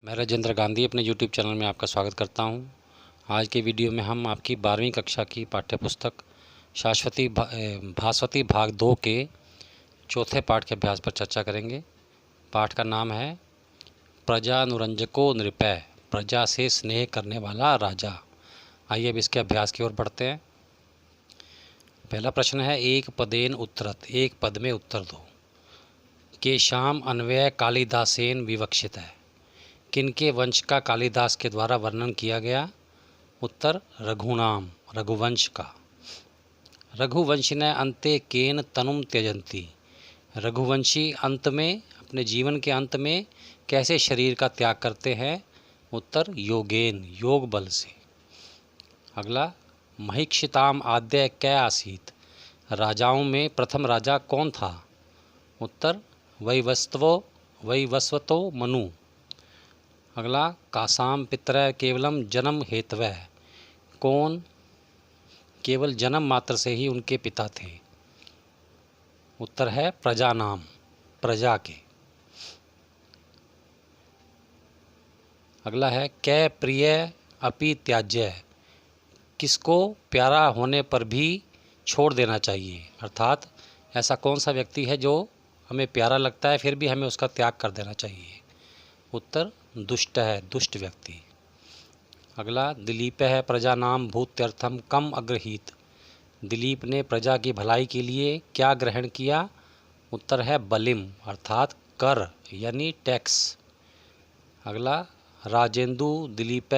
मैं राजेंद्र गांधी अपने YouTube channel में आपका स्वागत करता हूं। आज के वीडियो में हम आपकी 12वीं कक्षा की पाठ्यपुस्तक भास्वती भाग 2 के चौथे पाठ के अभ्यास पर चर्चा करेंगे। पाठ का नाम है प्रजानुरंजको नृपय, प्रजा से स्नेह करने वाला राजा। आइए अब इसके अभ्यास की ओर बढ़ते हैं। पहला प्रश्न है, एक पदेन उत्तरत, एक पद में उत्तर दो। केशाम अन्वय कालिदासेन विवक्षित है, किनके वंश का कालिदास के द्वारा वर्णन किया गया? उत्तर, रघुनाम, रघुवंश का। रघुवंशिनः अन्ते केन तनुम त्यजन्ति, रघुवंशी अंत में, अपने जीवन के अंत में कैसे शरीर का त्याग करते हैं? उत्तर, योगेन, योग बल से। अगला, महिक्षिताम आद्य कै आसीत, राजाओं में प्रथम राजा कौन था? उत्तर, वैवस्वतो मनु। अगला, कासाम पितरः केवलम जन्म हेतवः, कौन केवल जन्म मात्र से ही उनके पिता थे? उत्तर है प्रजानाम, प्रजा के। अगला है, कै प्रिय अपि त्याज्य, किसको प्यारा होने पर भी छोड़ देना चाहिए? अर्थात ऐसा कौन सा व्यक्ति है जो हमें प्यारा लगता है फिर भी हमें उसका त्याग कर देना चाहिए? उत्तर, दुष्ट है, दुष्ट व्यक्ति। अगला, दिलीप है प्रजा नाम भूत्यर्थम कम अग्रहीत, दिलीप ने प्रजा की भलाई के लिए क्या ग्रहण किया? उत्तर है बलिम, अर्थात कर यानी टैक्स। अगला, राजेंदु दिलीप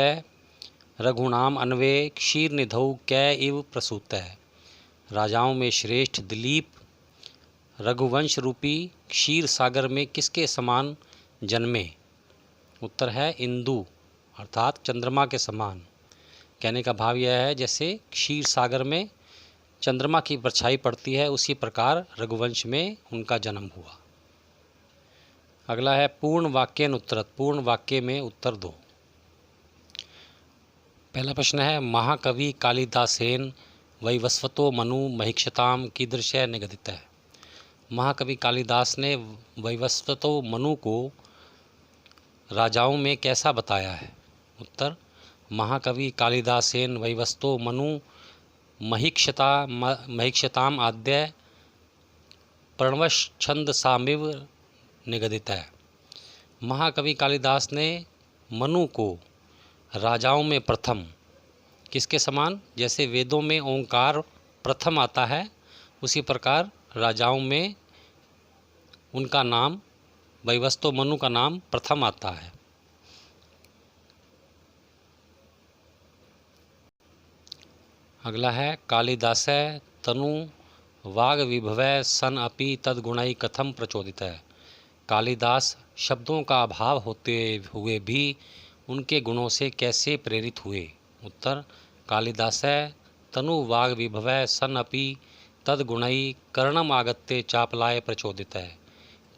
रघुनाम अन्वे क्षीर निधौ कै इव प्रसूत है, राजाओं में श्रेष्ठ दिलीप रघुवंश रूपी क्षीर सागर में किसके समान जन्मे? उत्तर है इंदु, अर्थात चंद्रमा के समान। कहने का भाव यह है, जैसे क्षीर सागर में चंद्रमा की परछाई पड़ती है उसी प्रकार रघुवंश में उनका जन्म हुआ। अगला है, पूर्ण वाक्येन उत्तरत, पूर्ण वाक्य में उत्तर दो। पहला प्रश्न है, महाकवि कालिदासेन वैवस्वतो मनु महिक्षताम कीदृशः निगदितः, महाकवि कालिदास ने वैवस्वतो मनु को राजाओं में कैसा बताया है? उत्तर, महाकवि कालिदासेन वैवस्वतो मनु महिक्षताम आद्य प्रणवच्छंदसामिव निगदित है, महाकवि कालिदास ने मनु को राजाओं में प्रथम, किसके समान? जैसे वेदों में ओंकार प्रथम आता है उसी प्रकार राजाओं में उनका नाम, वैवस्वतो मनु का नाम प्रथम आता है। अगला है, कालिदासै तनु वाग विभवै सन अपि तद्गुणै कथम प्रचोदित है, कालिदास शब्दों का अभाव होते हुए भी उनके गुणों से कैसे प्रेरित हुए? उत्तर, कालिदासै तनु वाग विभवै सन अपि तद्गुणै कर्णम आगत्य चापलाय प्रचोदित है,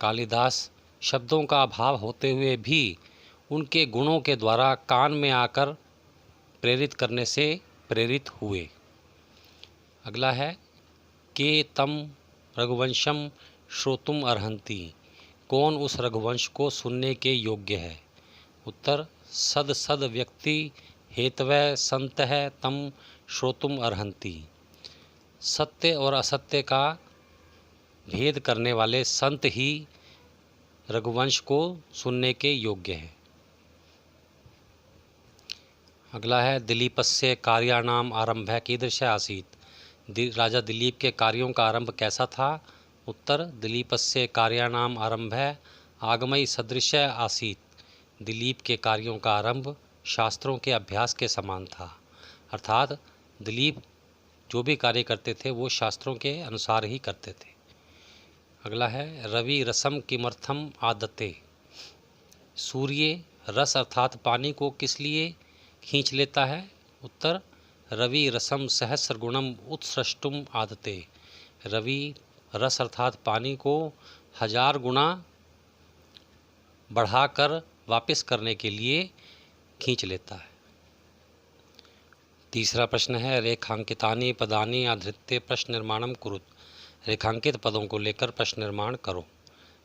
कालिदास शब्दों का अभाव होते हुए भी उनके गुणों के द्वारा कान में आकर प्रेरित करने से प्रेरित हुए। अगला है, के तम रघुवंशम श्रोतुम अर्हन्ति, कौन उस रघुवंश को सुनने के योग्य है? उत्तर, सद सद व्यक्ति हेतवै संतः तम श्रोतुम अर्हन्ति, सत्य और असत्य का भेद करने वाले संत ही रघुवंश को सुनने के योग्य हैं। अगला है, दिलीपस्य कार्याणाम आरंभः कीदृशः आसीत्, राजा दिलीप के कार्यों का आरंभ कैसा था? उत्तर, दिलीपस्य कार्याणाम आरंभः आगमय सदृशः आसीत्, दिलीप के कार्यों का आरंभ शास्त्रों के अभ्यास के समान था, अर्थात दिलीप जो भी कार्य करते थे वो शास्त्रों के अनुसार ही करते थे। अगला है, रवि रसम किमर्थम आदते, सूर्य रस अर्थात पानी को किस लिए खींच लेता है? उत्तर, रवि रसम सहस्र गुणम उत्सृष्टुम आदते, रवि रस अर्थात पानी को 1000 गुना बढ़ाकर वापस करने के लिए खींच लेता है। तीसरा प्रश्न है, रेखांकितानि पदानि आधृत्य प्रश्न निर्माणम कुरुत, रेखांकित पदों को लेकर प्रश्न निर्माण करो।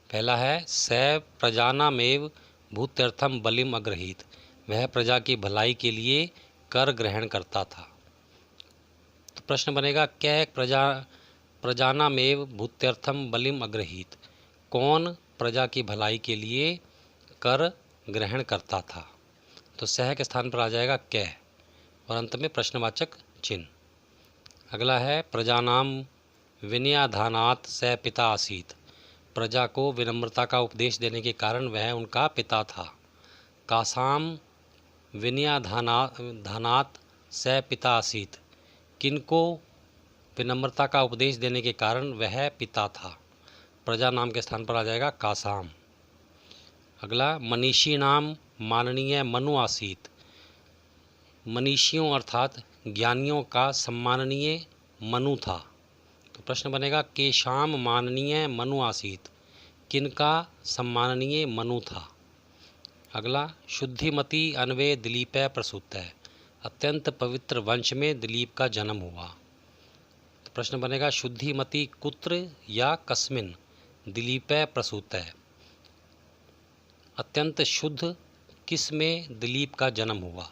पहला है, स प्रजानामेव भूत्यर्थम बलिम अग्रहीत, वह प्रजा की भलाई के लिए कर ग्रहण करता था। तो प्रश्न बनेगा क्या प्रजानामेव भूत्यर्थम बलिम अग्रहीत, कौन प्रजा की भलाई के लिए कर ग्रहण करता था। तो सह के स्थान पर आ जाएगा कै और अंत में प्रश्नवाचक चिन्ह। अगला है प्रजानाम विनयाधानात् स पिता आसीत, प्रजा को विनम्रता का उपदेश देने के कारण वह उनका पिता था। कासाम विनयाधानात् स पिता आसीत, किनको विनम्रता का उपदेश देने के कारण वह पिता था। प्रजा नाम के स्थान पर आ जाएगा कासाम। अगला मनीषी नाम माननीय मनु आसीत, मनीषियों अर्थात ज्ञानियों का सम्माननीय मनु था। तो प्रश्न बनेगा केशाम माननीय मनु आसीत, किनका सम्माननीय मनु था। अगला शुद्धिमती अन्वे दिलीप प्रसूत है, अत्यंत पवित्र वंश में दिलीप का जन्म हुआ। तो प्रश्न बनेगा शुद्धिमती कुत्र या कस्मिन दिलीप प्रसूत है, अत्यंत शुद्ध किस में दिलीप का जन्म हुआ।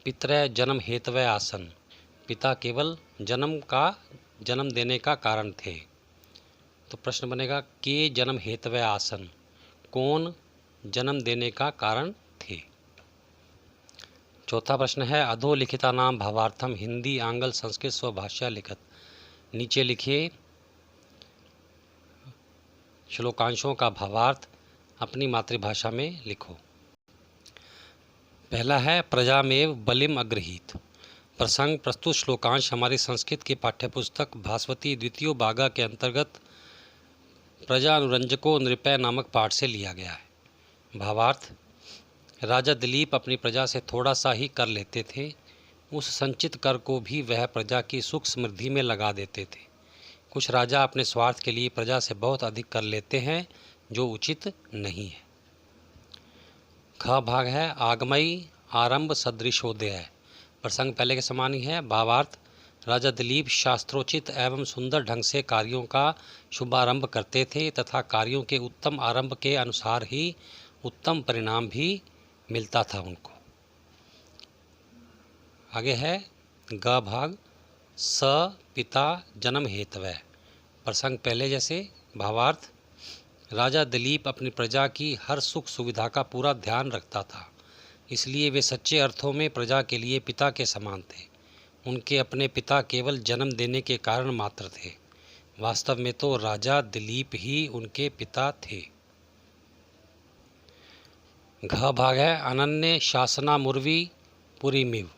पितृ जन्म हेतवै आसन, पिता केवल जन्म देने का कारण थे। तो प्रश्न बनेगा के जन्म हेतवै आसन, कौन जन्म देने का कारण थे। चौथा प्रश्न है अधोलिखिता नाम भावार्थम हिंदी आंग्ल संस्कृत स्वभाषा लिखत, नीचे लिखिए श्लोकांशों का भावार्थ अपनी मातृभाषा में लिखो। पहला है प्रजामेव बलिम अग्रहीत। प्रसंग प्रस्तुत श्लोकांश हमारी संस्कृत की पाठ्यपुस्तक भास्वती द्वितीय बागा के अंतर्गत प्रजा अनुरंजको नृपय नामक पाठ से लिया गया है। भावार्थ, राजा दिलीप अपनी प्रजा से थोड़ा सा ही कर लेते थे, उस संचित कर को भी वह प्रजा की सुख समृद्धि में लगा देते थे। कुछ राजा अपने स्वार्थ के लिए प्रजा से बहुत अधिक कर लेते हैं, जो उचित नहीं है। ख भाग है आगमयी आरंभ सदृशोदय, प्रसंग पहले के समान ही है। भावार्थ, राजा दिलीप शास्त्रोचित एवं सुंदर ढंग से कार्यों का शुभारंभ करते थे तथा कार्यों के उत्तम आरंभ के अनुसार ही उत्तम परिणाम भी मिलता था उनको। आगे है ग भाग स पिता जन्म हेतवै, प्रसंग पहले जैसे। भावार्थ, राजा दिलीप अपनी प्रजा की हर सुख सुविधा का पूरा ध्यान रखता था, इसलिए वे सच्चे अर्थों में प्रजा के लिए पिता के समान थे। उनके अपने पिता केवल जन्म देने के कारण मात्र थे, वास्तव में तो राजा दिलीप ही उनके पिता थे। घ भाग है अनन्य शासना मुर्वी पुरीमिव,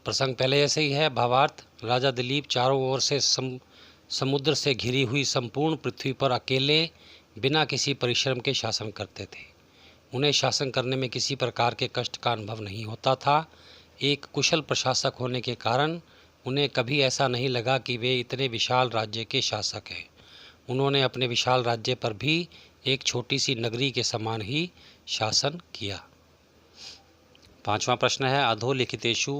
प्रसंग पहले जैसे ही है। भावार्थ, राजा दिलीप चारों ओर से समुद्र से घिरी हुई संपूर्ण पृथ्वी पर अकेले बिना किसी परिश्रम के शासन करते थे। उन्हें शासन करने में किसी प्रकार के कष्ट का अनुभव नहीं होता था। एक कुशल प्रशासक होने के कारण उन्हें कभी ऐसा नहीं लगा कि वे इतने विशाल राज्य के शासक हैं। उन्होंने अपने विशाल राज्य पर भी एक छोटी सी नगरी के समान ही शासन किया। पांचवा प्रश्न है अधोलिखितेषु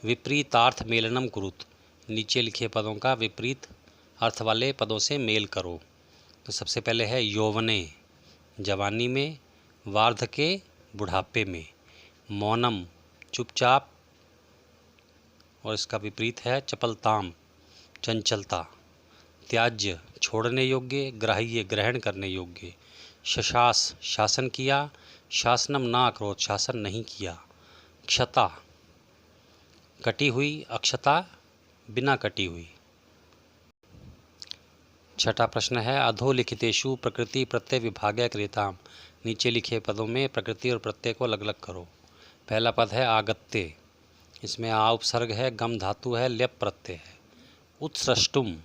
विपरीतार्थ मेलनम कुरुत, नीचे लिखे पदों का विपरीत अर्थ वाले पदों से मेल करो। तो सबसे पहले है यौवने जवानी में, वार्धके बुढ़ापे में, मौनम चुपचाप और इसका विपरीत है चपलताम चंचलता, त्याज्य छोड़ने योग्य, ग्राह्य ग्रहण करने योग्य, शशास शासन किया, शासनम ना क्रोध शासन नहीं किया, क्षता कटी हुई, अक्षता बिना कटी हुई। छठा प्रश्न है अधोलिखितेषु प्रकृति प्रत्यय विभागय क्रियताम, नीचे लिखे पदों में प्रकृति और प्रत्यय को अलग अलग करो। पहला पद है आगत्य, इसमें आ उपसर्ग है, गम धातु है, ल्यप प्रत्यय है। उत्सृष्टुम,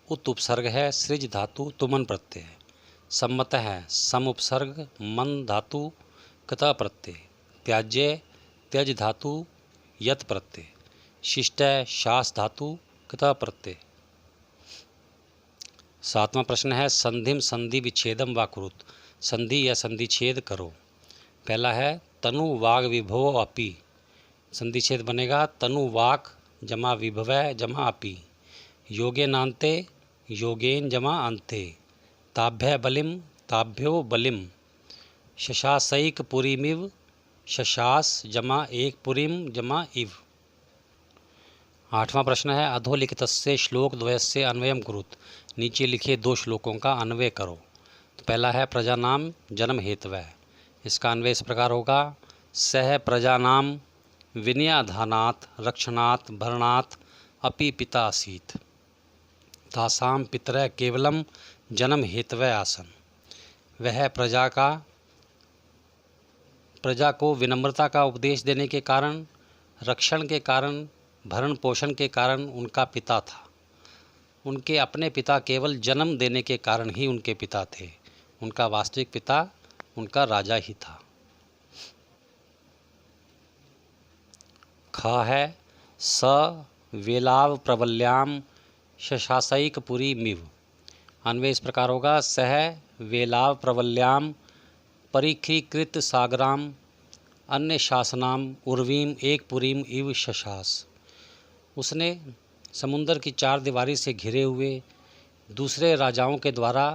उत उपसर्ग है, सृज धातु, तुमन प्रत्यय है। सम्मत है, सम उपसर्ग, मन धातु, कत प्रत्यय। त्याज्य, त्यज धातु, यत प्रत्यय। शिष्ट, शास धातु, कत प्रत्यय। सातवां प्रश्न है संधिम संधि विच्छेदम वा कुरुत, संधि या संधि छेद करो। पहला है तनु वाग विभव अपि, संधि छेद बनेगा तनु वाक जमा विभवै जमा अपि, योगे नान्ते योगेन जमा अंते, ताभ्य बलिम ताभ्यो बलिम, शशासैक पुरीमिव, शशास जमा एक पुरीम जमा इव। 8वां प्रश्न है अधोलिखितस्य श्लोक द्वयस्य अन्वयम कुरुत। नीचे लिखे 2 श्लोकों का अन्वय करो। तो पहला है प्रजानाम जन्म हेतवः। इसका अन्वय इस प्रकार होगा, सह प्रजानाम विनयाधानात् रक्षणात् भरणात् अपि पिता आसीत्, तासाम पितरः केवलम जन्म हेतवः आसन। वह प्रजा को विनम्रता का उपदेश देने के कारण, रक्षण के कारण, भरण पोषण के कारण उनका पिता था। उनके अपने पिता केवल जन्म देने के कारण ही उनके पिता थे। उनका वास्तविक पिता उनका राजा ही था। ख है स वेलाव प्रबल्याम शशासैक पुरी मिव। अन्वय इस प्रकार होगा, सह वेलाव प्रबल्याम परिखीकृत सागराम अन्य शासनाम उर्वीम एक पुरीम इव शशास। उसने समुंदर की 4 दीवारी से घिरे हुए दूसरे राजाओं के द्वारा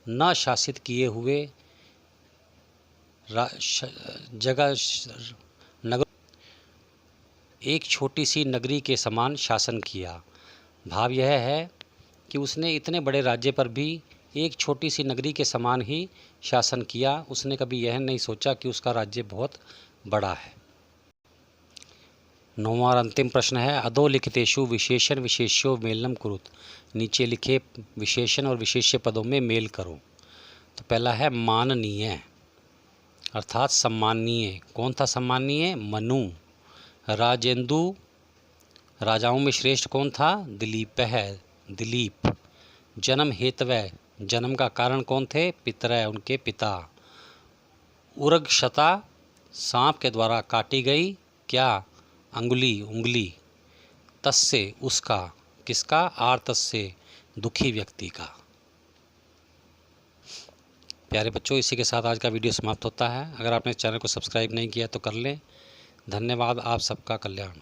न शासित किए हुए जगह नगर एक छोटी सी नगरी के समान शासन किया। भाव यह है कि उसने इतने बड़े राज्य पर भी एक छोटी सी नगरी के समान ही शासन किया। उसने कभी यह नहीं सोचा कि उसका राज्य बहुत बड़ा है। 9वां और अंतिम प्रश्न है अधोलिखितेषु विशेषण विशेष्यो मेलनम कुरुत। नीचे लिखे विशेषण और विशेष्य पदों में मेल करो। तो पहला है माननीय, अर्थात सम्माननीय। कौन था सम्माननीय? मनु। राजेंदु, राजाओं में श्रेष्ठ कौन था? दिलीप है, दिलीप। जन्म हेतवः, जन्म का कारण कौन थे? पितरः, उनके पिता। उर्गक्षता, सांप के द्वारा काटी गई क्या? अंगुली, उंगली। तस्य, उसका। किसका? आर्तस्य, दुखी व्यक्ति का। प्यारे बच्चों, इसी के साथ आज का वीडियो समाप्त होता है। अगर आपने चैनल को सब्सक्राइब नहीं किया तो कर लें। धन्यवाद। आप सबका कल्याण।